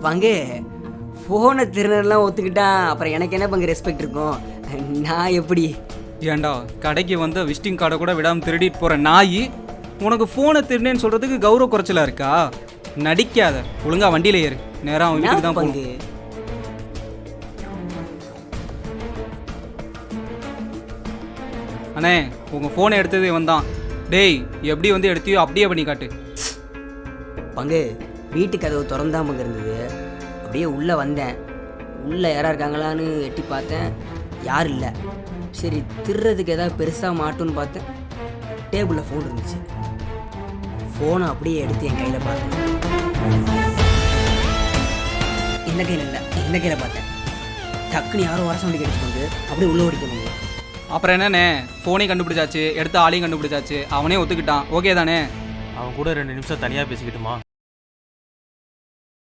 பங்கு ஃபோனை திருநெல்லாம் ஒத்துக்கிட்டா அப்புறம் எனக்கு என்ன பங்கு ரெஸ்பெக்ட் இருக்கும்? நான் எப்படி? ஏன்டா கடைக்கு வந்து விசிட்டிங் கார்டை கூட விடாமல் திருடிட்டு போகிற நாய் உனக்கு ஃபோனை திருடேன்னு சொல்கிறதுக்கு கௌரவ குறைச்சலா இருக்கா? நடிக்காத, ஒழுங்கா வண்டியில் ஏறு, நேராக அவன் வீட்டுக்கு தான் பங்கு போங்க. அண்ணே உங்கள் ஃபோனை எடுத்தது இவன் தான். டேய் எப்படி வந்து எடுத்தியோ அப்படியே பண்ணி காட்டு. பங்கு வீட்டு கதவு திறந்தான் பங்கு இருந்தது. அப்படியே உள்ளே வந்தேன். உள்ளே யாராக இருக்காங்களான்னு எட்டி பார்த்தேன், யாரும் இல்லை. சரி திருறதுக்கு எதாவது பெருசாக மாட்டுன்னு பார்த்தேன். டேபிளில் ஃபோன் இருந்துச்சு. ஃபோனை அப்படியே எடுத்து என் கையில் பார்த்தேன். இந்த கையில் இல்லை, இந்த கையில் பார்த்தேன். டக்குன்னு யாரும் வர சொல்லி கேட்டுக்கோங்க, அப்படியே உள்ளே ஓடிக்கணும். அப்புறம் என்னண்ணே, ஃபோனையும் கண்டுபிடிச்சாச்சு, எடுத்த ஆளையும் கண்டுபிடிச்சாச்சு, அவனே ஒத்துக்கிட்டான், ஓகே தானே? அவன் கூட 2 நிமிஷம் தனியாக பேசிக்கிட்டுமா?